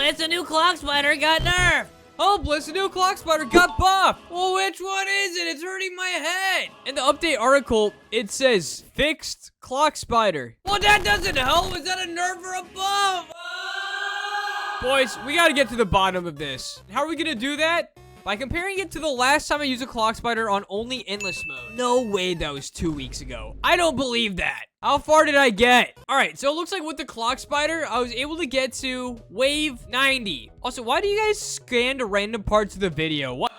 Hopeless, a new clock spider got nerfed. Hopeless, a new clock spider got buffed. Well, which one is it? It's hurting my head. In the update article, it says fixed clock spider. Well, that doesn't help. Is that a nerf or a buff? Boys, we gotta get to the bottom of this. How are we gonna do that? By comparing it to the last time I used a clock spider on only endless mode. No way, that was 2 weeks ago. I don't believe that. How far did I get? All right, so it looks like with the clock spider, I was able to get to wave 90. Also, why do you guys scan to random parts of the video? What?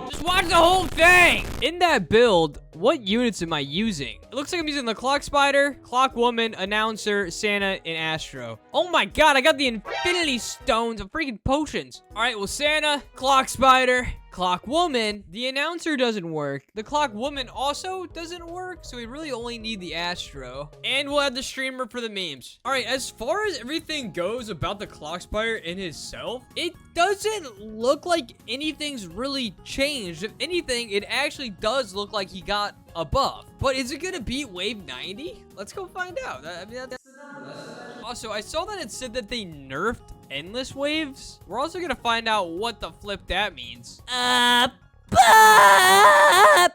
Just watch the whole thing. In that build, what units am I using? It looks like I'm using the clock spider, clock woman, announcer, Santa, and Astro. Oh my god, I got the infinity stones of freaking potions. All right, well, Santa, clock spider, clock woman. The announcer doesn't work. The clock woman also doesn't work, so we really only need the Astro. And we'll have the streamer for the memes. All right, as far as everything goes about the clock spider in himself, it doesn't look like anything's really changed. If anything, it actually does look like he got a buff. But is it gonna beat wave 90? Let's go find out. I mean, that's the number. Also, I saw that it said that they nerfed endless waves. We're also gonna find out what the flip that means.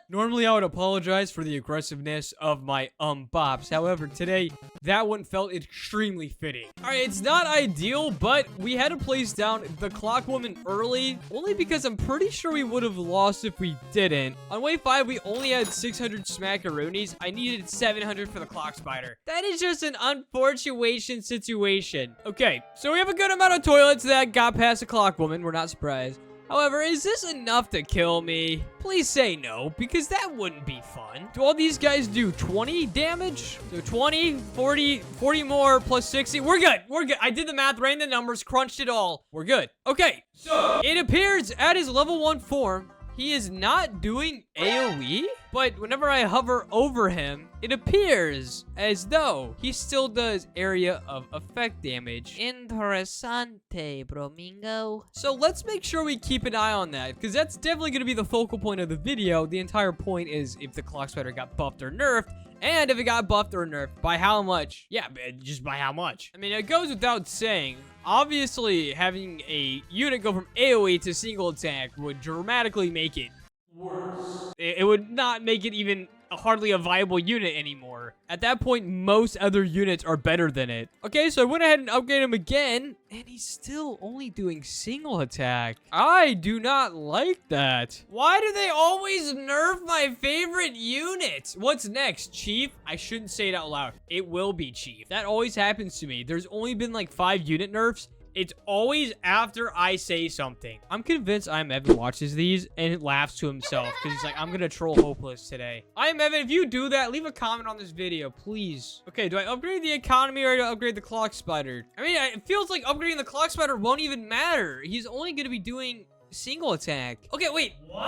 Normally, I would apologize for the aggressiveness of my bops. However, today, that one felt extremely fitting. All right, it's not ideal, but we had to place down the clock woman early, only because I'm pretty sure we would have lost if we didn't. On wave 5, we only had 600 smackaroonies. I needed 700 for the clock spider. That is just an unfortunate situation. Okay, so we have a good amount of toilets that got past the clock woman. We're not surprised. However, is this enough to kill me? Please say no, because that wouldn't be fun. Do all these guys do 20 damage? So 20, 40 more plus 60. We're good. We're good. I did the math, ran the numbers, crunched it all. We're good. Okay, so it appears at his level 1 form, he is not doing AoE, but whenever I hover over him, it appears as though he still does area of effect damage. Interessante, bromingo. So let's make sure we keep an eye on that, because that's definitely going to be the focal point of the video. The entire point is if the clock spider got buffed or nerfed, and if it got buffed or nerfed, by how much? Yeah, just by how much. I mean, it goes without saying, obviously having a unit go from AoE to single attack would dramatically make it worse. It would not make it even hardly a viable unit anymore. At that point, most other units are better than it. Okay, so I went ahead and upgraded him again, and he's still only doing single attack. I do not like that. Why do they always nerf my favorite unit? What's next, Chief? I shouldn't say it out loud. It will be Chief. That always happens to me. There's only been like 5 unit nerfs. It's always after I say something. I'm convinced I'm Evan watches these and laughs to himself because he's like, I'm gonna troll Hopeless today. I'm Evan. If you do that, leave a comment on this video, please. Okay, do I upgrade the economy or do I upgrade the clock spider? I mean, it feels like upgrading the clock spider won't even matter. He's only gonna be doing single attack. Okay, wait. What?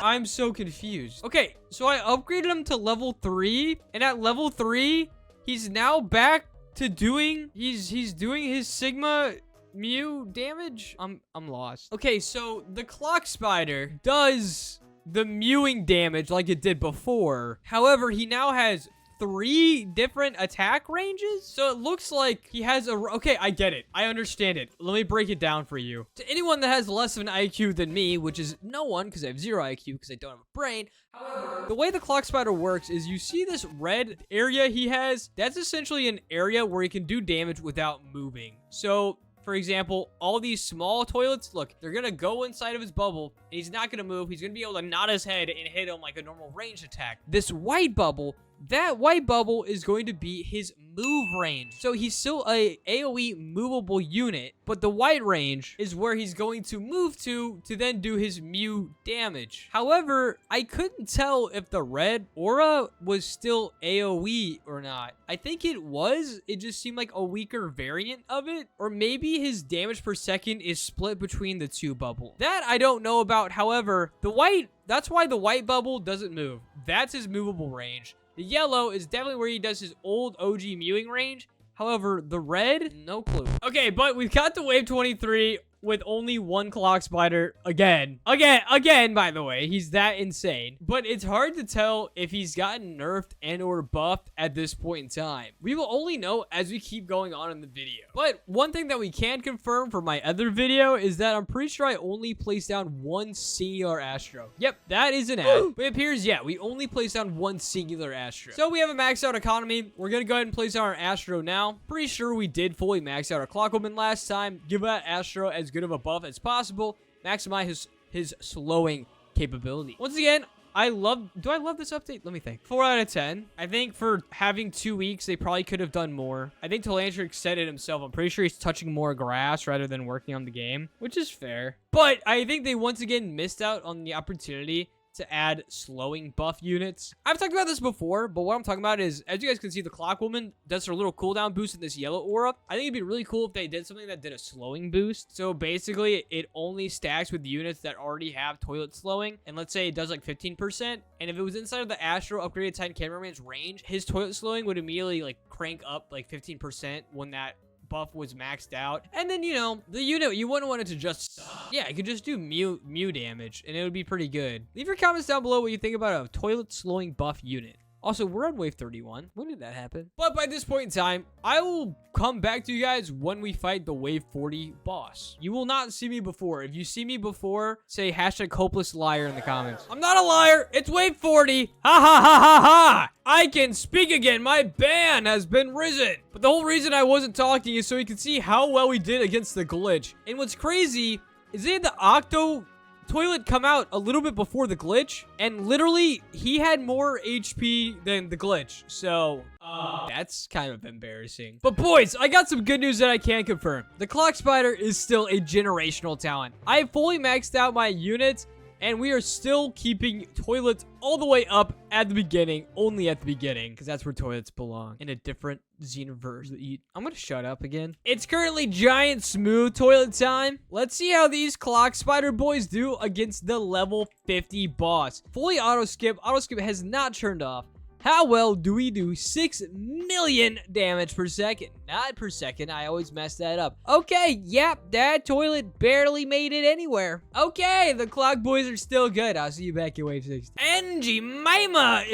I'm so confused. Okay, so I upgraded him to level 3, and at level 3, he's now back to doing he's doing his Sigma Mew damage. I'm lost. Okay, so the clock spider does the mewing damage like it did before. However, he now has 3 different attack ranges. So it looks like he has a... Okay, I get it. I understand it. Let me break it down for you. To anyone that has less of an IQ than me, which is no one because I have 0 IQ because I don't have a brain. However, the way the clock spider works is you see this red area he has? That's essentially an area where he can do damage without moving. So... for example, all these small toilets, look, they're going to go inside of his bubble, and he's not going to move. He's going to be able to nod his head and hit him like a normal ranged attack. This white bubble, that white bubble is going to be his move range. So he's still a AoE movable unit, but the white range is where he's going to move to then do his Mew damage. However, I couldn't tell if the red aura was still AoE or not. I think it was. It just seemed like a weaker variant of it. Or maybe his damage per second is split between the 2 bubbles. That I don't know about. However, the white, that's why the white bubble doesn't move. That's his movable range. The yellow is definitely where he does his old OG mewing range. However, the red, no clue. Okay, but we've got to wave 23. with only one clock spider again, by the way. He's that insane. But it's hard to tell if he's gotten nerfed and or buffed at this point in time. We will only know as we keep going on in the video. But one thing that we can confirm for my other video is that I'm pretty sure I only placed down one singular Astro. Yep, that is an ad. But it appears, yeah, we only placed down one singular Astro. So we have a maxed out economy. We're gonna go ahead and place down our Astro now. Pretty sure we did fully max out our Clockwoman last time. Give that Astro as good of a buff as possible. Maximize his slowing capability. Once again, do I love this update? Let me think. 4 out of 10. I think for having 2 weeks, they probably could have done more. I think Telantric said it himself. I'm pretty sure he's touching more grass rather than working on the game, which is fair. But I think they once again missed out on the opportunity to add slowing buff units. I've talked about this before, but what I'm talking about is, as you guys can see, the Clockwoman does her little cooldown boost in this yellow aura. I think it'd be really cool if they did something that did a slowing boost. So basically, it only stacks with the units that already have toilet slowing. And let's say it does like 15%. And if it was inside of the Astro upgraded Titan Cameraman's range, his toilet slowing would immediately like crank up like 15% when that buff was maxed out. And then, you know, the unit, you wouldn't want it to just, yeah, it could just do mew damage, and it would be pretty good. Leave your comments down below what you think about a toilet slowing buff unit. Also, we're on wave 31. When did that happen? But by this point in time, I will come back to you guys when we fight the wave 40 boss. You will not see me before. If you see me before, say hashtag hopeless liar in the comments. I'm not a liar. It's wave 40. Ha ha ha ha ha. I can speak again. My ban has been risen. But the whole reason I wasn't talking is so you can see how well we did against the glitch. And what's crazy is they had the Octo Toilet come out a little bit before the glitch, and literally he had more HP than the glitch. So that's kind of embarrassing. But boys, I got some good news that I can confirm. The Clock Spider is still a generational talent. I have fully maxed out my units, and we are still keeping toilets all the way up at the beginning, only at the beginning, because that's where toilets belong, in a different Xenoverse. I'm gonna shut up again. It's currently giant smooth toilet time. Let's see how these Clock Spider boys do against the level 50 boss. Fully auto skip has not turned off. How well do we do? 6 million damage per second. Not per second. I always mess that up. Okay, yep, that toilet barely made it anywhere. Okay, the clock boys are still good. I'll see you back at wave 60. NG Mima!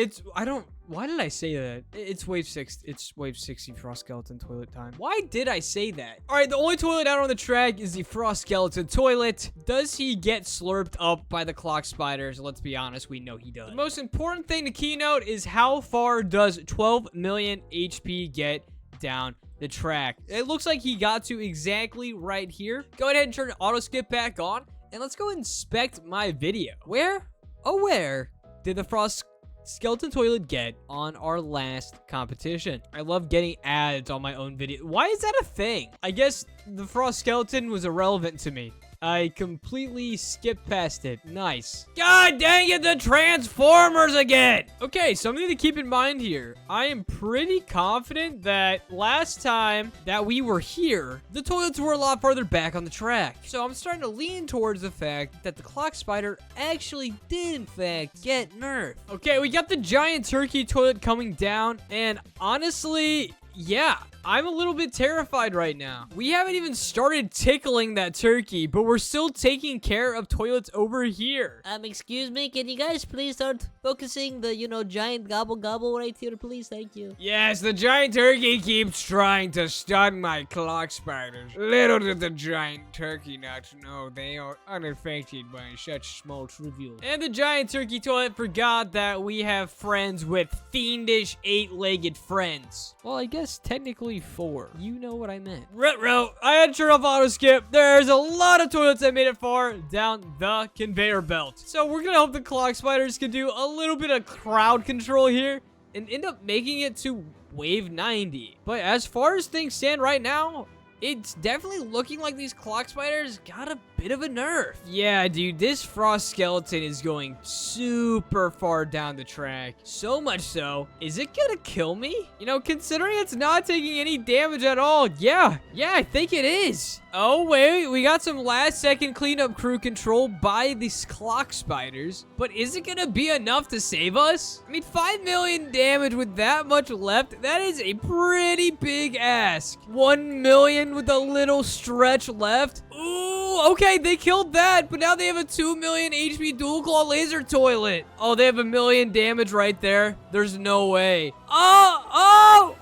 Why did I say that? It's wave 6. It's wave 60 Frost Skeleton toilet time. Why did I say that? All right, the only toilet out on the track is the Frost Skeleton toilet. Does he get slurped up by the Clock Spiders? Let's be honest, we know he does. The most important thing to keynote is how far does 12 million HP get down the track? It looks like he got to exactly right here. Go ahead and turn auto skip back on, and let's go inspect my video. Where? Oh, where did the Frost Skeleton toilet get on our last competition? I love getting ads on my own video. Why is that a thing? I guess the Frost Skeleton was irrelevant to me. I completely skipped past it. Nice. God dang it, the Transformers again! Okay, something to keep in mind here. I am pretty confident that last time that we were here, the toilets were a lot farther back on the track. So I'm starting to lean towards the fact that the Clock Spider actually did, in fact, get nerfed. Okay, we got the giant turkey toilet coming down, and honestly, yeah, I'm a little bit terrified right now. We haven't even started tickling that turkey, but we're still taking care of toilets over here. Excuse me, can you guys please start focusing the, giant gobble right here, please? Thank you. Yes, the giant turkey keeps trying to stun my Clock Spiders. Little did the giant turkey not know they are unaffected by such small trivial. And the giant turkey toilet forgot that we have friends with fiendish 8-legged friends. Well, I guess technically 4. You know what I meant. Retro, I had to turn off auto skip. There's a lot of toilets that made it far down the conveyor belt. So we're gonna hope the Clock Spiders can do a little bit of crowd control here and end up making it to wave 90. But as far as things stand right now, it's definitely looking like these Clock Spiders got a bit of a nerf. Yeah, dude, this Frost Skeleton is going super far down the track. So much so, is it gonna kill me? Considering it's not taking any damage at all. Yeah, I think it is. Oh, wait, we got some last-second cleanup crew control by these Clock Spiders. But is it gonna be enough to save us? I mean, 5 million damage with that much left, that is a pretty big ask. 1 million with a little stretch left. Ooh, Oh, okay, they killed that, but now they have a 2 million HP dual claw laser toilet. Oh, they have 1 million damage right there. There's no way. Oh,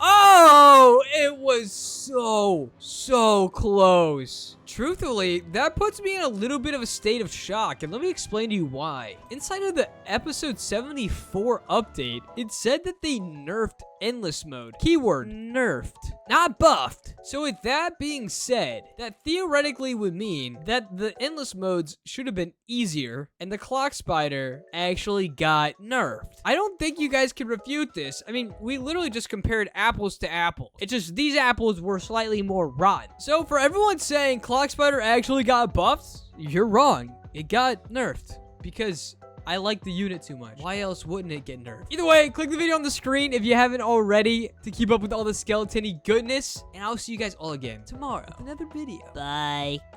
it was so close. Truthfully, that puts me in a little bit of a state of shock, and let me explain to you why. Inside of the episode 74 update, it said that they nerfed endless mode. Keyword, nerfed, not buffed. So with that being said, that theoretically would mean that the endless modes should have been easier, and the clock spider actually got nerfed. I don't think you guys can refute this. I mean, we literally just compared apples to apples. It's just these apples were slightly more rotten. So for everyone saying clock spider actually got buffed, you're wrong. It got nerfed because I like the unit too much. Why else wouldn't it get nerfed? Either way, click the video on the screen if you haven't already to keep up with all the skeleton-y goodness. And I'll see you guys all again tomorrow with another video. Bye.